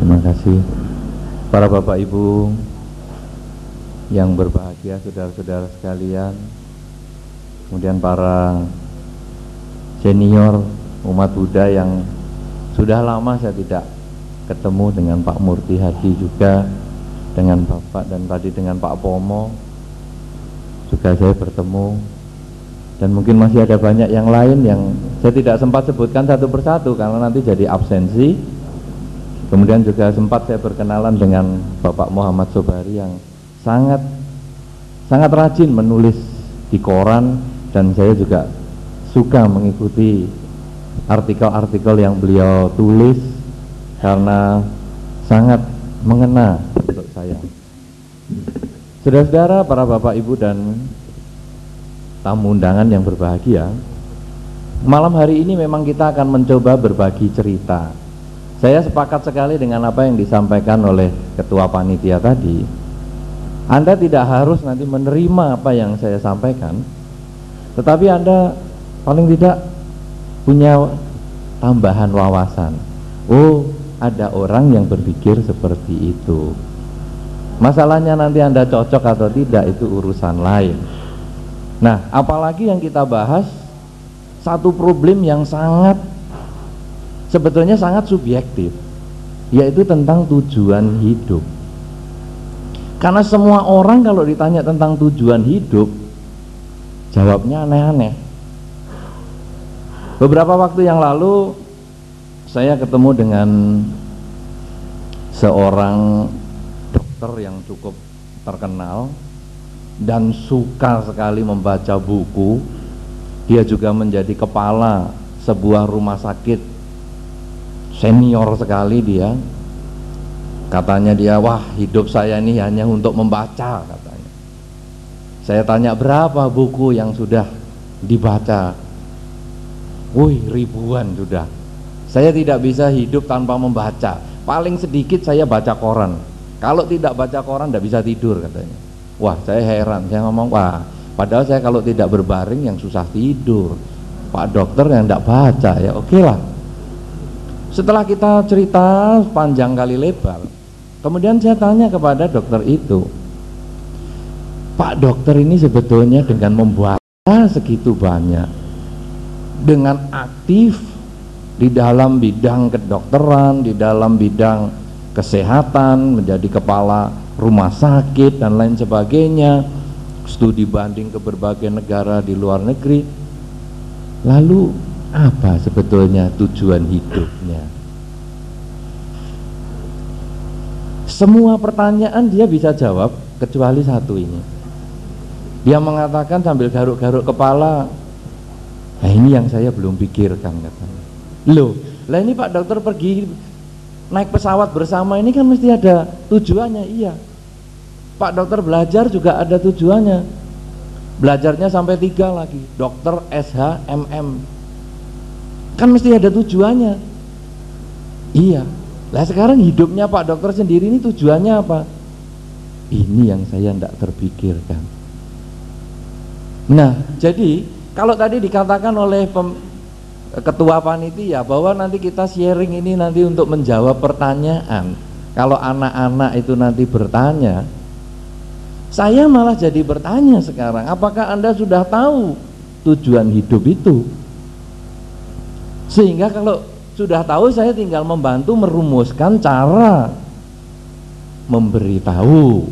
Terima kasih. Para Bapak Ibu yang berbahagia, saudara-saudara sekalian, kemudian para senior umat Buddha yang sudah lama saya tidak ketemu, dengan Pak Murti Hadi juga, dengan Bapak, dan tadi dengan Pak Pomo juga saya bertemu, dan mungkin masih ada banyak yang lain yang saya tidak sempat sebutkan satu persatu karena nanti jadi absensi. Kemudian juga sempat saya berkenalan dengan Bapak Muhammad Sobari yang sangat rajin menulis di koran, dan saya juga suka mengikuti artikel-artikel yang beliau tulis karena sangat mengena untuk saya. Saudara-saudara, para Bapak Ibu dan tamu undangan yang berbahagia, malam hari ini memang kita akan mencoba berbagi cerita. Saya sepakat sekali dengan apa yang disampaikan oleh Ketua Panitia tadi. Anda tidak harus nanti menerima apa yang saya sampaikan, tetapi Anda paling tidak punya tambahan wawasan. Oh, ada orang yang berpikir seperti itu. Masalahnya nanti Anda cocok atau tidak itu urusan lain. Nah, apalagi yang kita bahas satu problem yang sebetulnya sangat subjektif, yaitu tentang tujuan hidup. Karena semua orang kalau ditanya tentang tujuan hidup, jawabnya aneh-aneh. Beberapa waktu yang lalu saya ketemu dengan seorang dokter yang cukup terkenal dan suka sekali membaca buku. Dia juga menjadi kepala sebuah rumah sakit, senior sekali dia. Katanya dia, wah, hidup saya ini hanya untuk membaca, katanya. Saya tanya, berapa buku yang sudah dibaca? Wih, ribuan sudah. Saya tidak bisa hidup tanpa membaca. Paling sedikit saya baca koran. Kalau tidak baca koran tidak bisa tidur, katanya. Wah, saya heran. Saya ngomong, wah, padahal saya kalau tidak berbaring yang susah tidur. Pak dokter yang tidak baca, ya oke lah. Setelah kita cerita panjang kali lebar, kemudian saya tanya kepada dokter itu, Pak dokter ini sebetulnya dengan membaca segitu banyak, dengan aktif di dalam bidang kedokteran, di dalam bidang kesehatan, menjadi kepala rumah sakit dan lain sebagainya, studi banding ke berbagai negara di luar negeri, lalu apa sebetulnya tujuan hidupnya? Semua pertanyaan dia bisa jawab kecuali satu ini. Dia mengatakan sambil garuk-garuk kepala, nah ini yang saya belum pikirkan, katanya. Loh, lah ini Pak dokter pergi naik pesawat bersama ini kan mesti ada tujuannya. Iya, Pak dokter belajar juga ada tujuannya. Belajarnya sampai 3 lagi, dokter SH MM, kan mesti ada tujuannya. Iya, lah sekarang hidupnya Pak dokter sendiri ini tujuannya apa? Ini yang saya tidak terpikirkan. Nah, jadi kalau tadi dikatakan oleh ketua panitia bahwa nanti kita sharing ini nanti untuk menjawab pertanyaan, kalau anak-anak itu nanti bertanya, saya malah jadi bertanya sekarang, apakah Anda sudah tahu tujuan hidup itu? Sehingga kalau sudah tahu, saya tinggal membantu merumuskan cara memberitahu.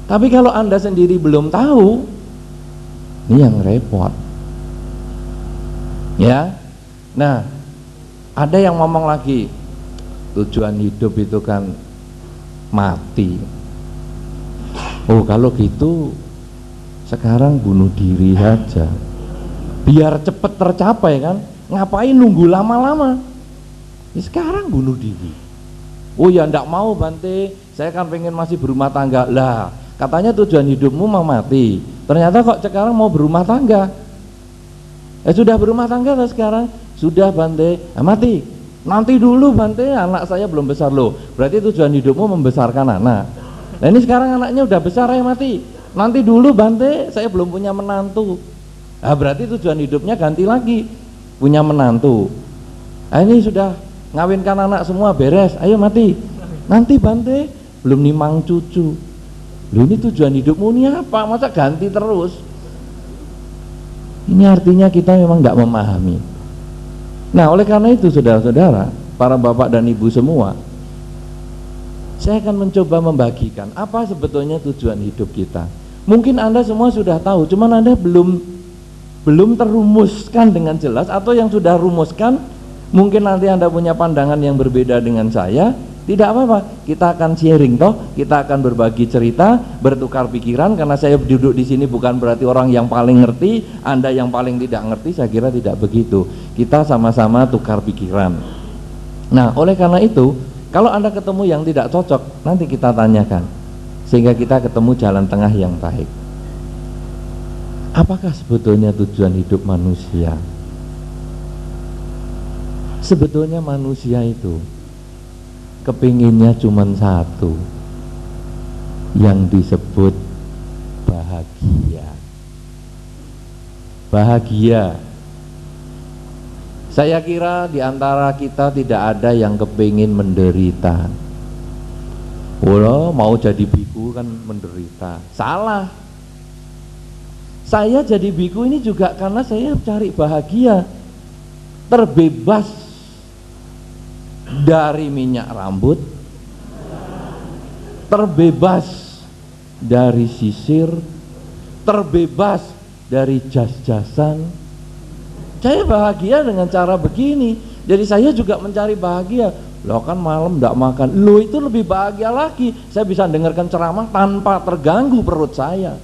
Tapi kalau Anda sendiri belum tahu, ini yang repot. Ya. Nah, ada yang ngomong lagi, tujuan hidup itu kan mati. Oh, kalau gitu sekarang bunuh diri saja, biar cepat tercapai kan. Ngapain nunggu lama-lama? Ya sekarang bunuh diri. Oh ya ndak mau Bante, saya kan pengen masih berumah tangga. Lah, katanya tujuan hidupmu mau mati, ternyata kok sekarang mau berumah tangga. Sudah berumah tangga lah sekarang? Sudah Bante. Mati. Nanti dulu Bante, anak saya belum besar loh. Berarti tujuan hidupmu membesarkan anak. Nah ini sekarang anaknya udah besar, ya mati. Nanti dulu Bante, saya belum punya menantu. Berarti tujuan hidupnya ganti lagi, punya menantu. Ini sudah ngawinkan anak semua beres, ayo mati. Nanti Bante belum nimang cucu. Loh, ini tujuan hidupmu ini apa? Masa ganti terus? Ini artinya kita memang nggak memahami. Nah, oleh karena itu saudara-saudara, para bapak dan ibu semua, saya akan mencoba membagikan apa sebetulnya tujuan hidup kita. Mungkin Anda semua sudah tahu, cuman Anda belum terumuskan dengan jelas, atau yang sudah rumuskan mungkin nanti Anda punya pandangan yang berbeda dengan saya. Tidak apa-apa, kita akan sharing toh, kita akan berbagi cerita, bertukar pikiran, karena saya duduk di sini bukan berarti orang yang paling ngerti, Anda yang paling tidak ngerti, saya kira tidak begitu. Kita sama-sama tukar pikiran. Nah, oleh karena itu, kalau Anda ketemu yang tidak cocok, nanti kita tanyakan, sehingga kita ketemu jalan tengah yang baik. Apakah sebetulnya tujuan hidup manusia? Sebetulnya manusia itu kepinginnya cuma satu, yang disebut bahagia. Bahagia. Saya kira di antara kita tidak ada yang kepingin menderita. Oh, mau jadi biku kan menderita. Salah. Saya jadi biku ini juga karena saya cari bahagia, terbebas dari minyak rambut, terbebas dari sisir, terbebas dari jas-jasan. Saya bahagia dengan cara begini. Jadi saya juga mencari bahagia. Loh, kan malam tidak makan, loh itu lebih bahagia lagi. Saya bisa dengarkan ceramah tanpa terganggu perut saya.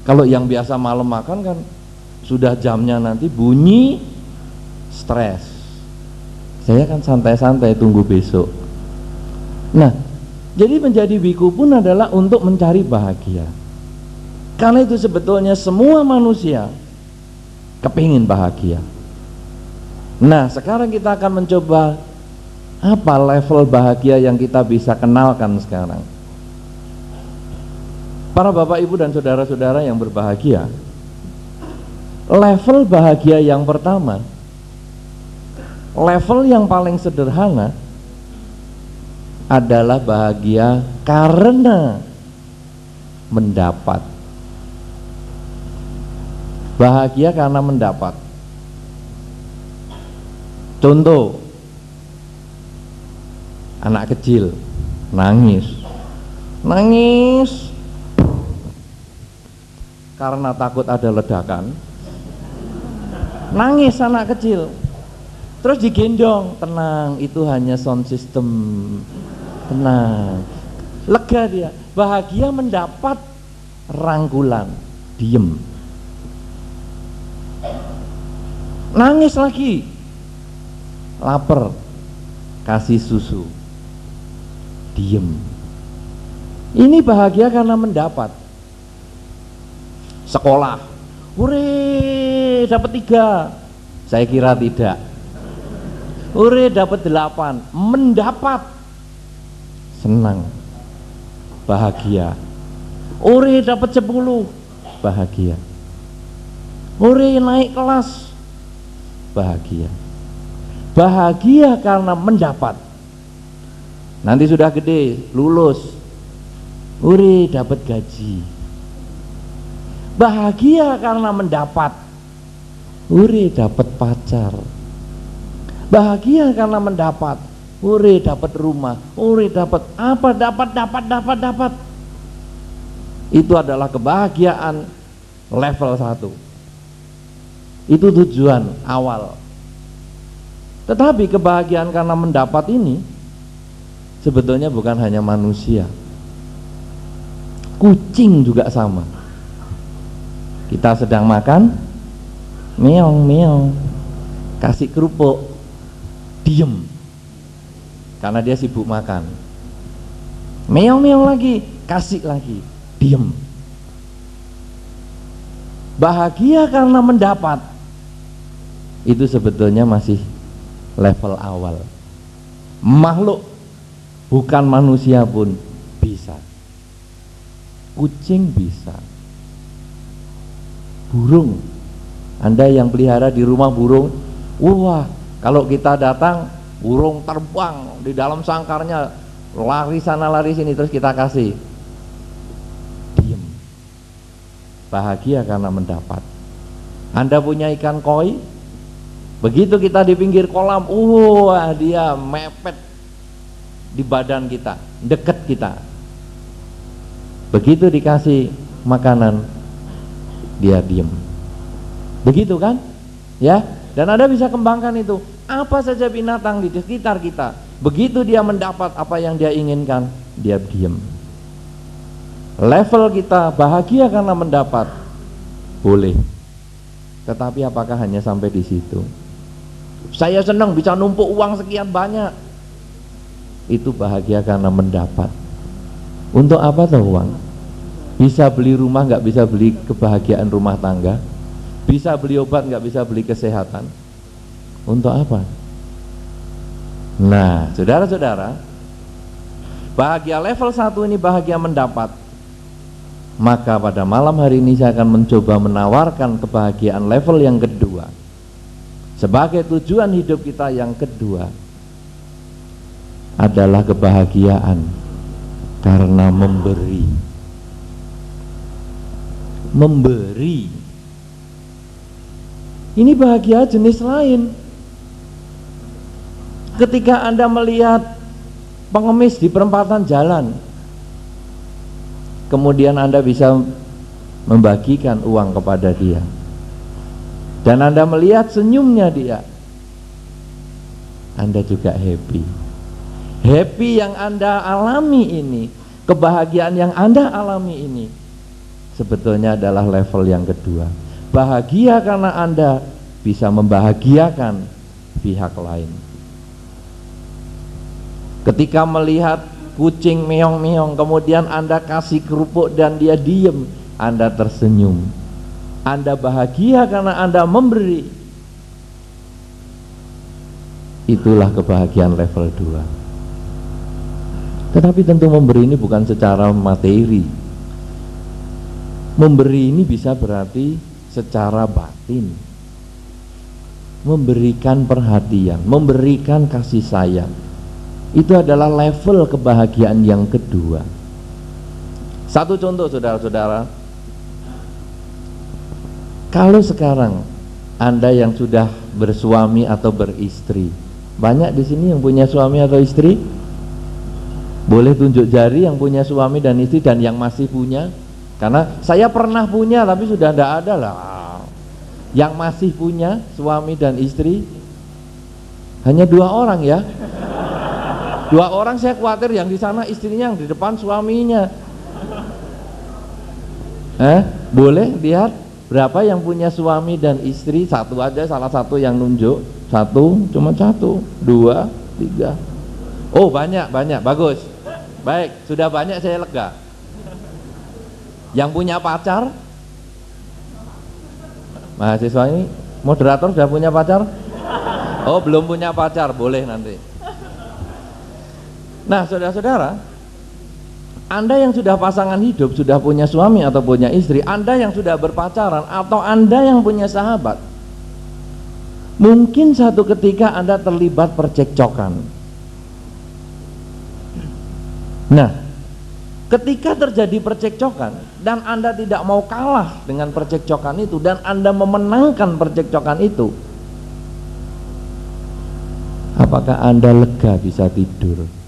Kalau yang biasa malam makan kan sudah jamnya nanti bunyi, stres. Saya kan santai-santai tunggu besok. Nah, jadi menjadi biku pun adalah untuk mencari bahagia. Karena itu sebetulnya semua manusia kepingin bahagia. Nah, sekarang kita akan mencoba apa level bahagia yang kita bisa kenalkan sekarang. Para bapak, ibu, dan saudara-saudara yang berbahagia, level bahagia yang pertama, level yang paling sederhana adalah bahagia karena mendapat. Bahagia karena mendapat. Contoh, anak kecil nangis karena takut ada ledakan. Nangis anak kecil, terus digendong, tenang, itu hanya sound system, tenang, lega dia. Bahagia mendapat rangkulan, diem. Nangis lagi, lapar, kasih susu, diem. Ini bahagia karena mendapat. Sekolah, hore, dapat 3. Saya kira tidak. Hore, dapat 8. Mendapat, senang, bahagia. Hore, dapat 10, bahagia. Hore, naik kelas, bahagia. Bahagia karena mendapat. Nanti sudah gede, lulus, hore, dapat gaji. Bahagia karena mendapat. Hore, dapat pacar. Bahagia karena mendapat. Hore, dapat rumah. Hore, dapat apa? Dapat. Itu adalah kebahagiaan level 1. Itu tujuan awal. Tetapi kebahagiaan karena mendapat ini sebetulnya bukan hanya manusia. Kucing juga sama. Kita sedang makan, meong, kasih kerupuk, diem, karena dia sibuk makan. Meong lagi, kasih lagi, diem. Bahagia karena mendapat, itu sebetulnya masih level awal. Makhluk, bukan manusia pun bisa. Kucing bisa. Burung, Anda yang pelihara di rumah burung, wah, kalau kita datang burung terbang di dalam sangkarnya, lari sana lari sini, terus kita kasih, diem, bahagia karena mendapat. Anda punya ikan koi, begitu kita di pinggir kolam, dia mepet di badan kita, deket kita. Begitu dikasih makanan, dia diem. Begitu kan? Ya, dan Anda bisa kembangkan itu. Apa saja binatang di sekitar kita, begitu dia mendapat apa yang dia inginkan, dia diem. Level kita bahagia karena mendapat, boleh. Tetapi apakah hanya sampai di situ? Saya senang bisa numpuk uang sekian banyak. Itu bahagia karena mendapat. Untuk apa tuh uang? Bisa beli rumah, nggak bisa beli kebahagiaan rumah tangga. Bisa beli obat, nggak bisa beli kesehatan. Untuk apa? Nah, saudara-saudara, bahagia level 1 ini bahagia mendapat. Maka pada malam hari ini saya akan mencoba menawarkan kebahagiaan level yang kedua. Sebagai tujuan hidup kita yang kedua adalah kebahagiaan karena memberi. Memberi. Ini bahagia jenis lain. Ketika Anda melihat pengemis di perempatan jalan, kemudian Anda bisa membagikan uang kepada dia, dan Anda melihat senyumnya dia, Anda juga happy. Happy yang Anda alami ini, kebahagiaan yang Anda alami ini, sebetulnya adalah level yang kedua. Bahagia karena Anda bisa membahagiakan pihak lain. Ketika melihat kucing meong-meong, kemudian Anda kasih kerupuk dan dia diem, Anda tersenyum. Anda bahagia karena Anda memberi. Itulah kebahagiaan level 2. Tetapi tentu memberi ini bukan secara materi. Memberi ini bisa berarti secara batin. Memberikan perhatian, memberikan kasih sayang. Itu adalah level kebahagiaan yang kedua. Satu contoh, saudara-saudara. Kalau sekarang Anda yang sudah bersuami atau beristri, banyak di sini yang punya suami atau istri? Boleh tunjuk jari yang punya suami dan istri dan yang masih punya. Karena saya pernah punya tapi sudah tidak ada lah. Yang masih punya suami dan istri hanya 2 orang ya. 2 orang, saya khawatir yang di sana istrinya, yang di depan suaminya. Boleh lihat berapa yang punya suami dan istri? Satu aja, salah satu yang nunjuk. Cuma satu, 2, 3. Oh banyak, bagus. Baik, sudah banyak, saya lega. Yang punya pacar? Mahasiswa ini, moderator sudah punya pacar? Oh belum punya pacar, boleh nanti. Nah saudara-saudara, Anda yang sudah pasangan hidup, sudah punya suami atau punya istri, Anda yang sudah berpacaran, atau Anda yang punya sahabat, mungkin satu ketika Anda terlibat percekcokan. Nah, ketika terjadi percekcokan dan Anda tidak mau kalah dengan percekcokan itu, dan Anda memenangkan percekcokan itu, apakah Anda lega bisa tidur?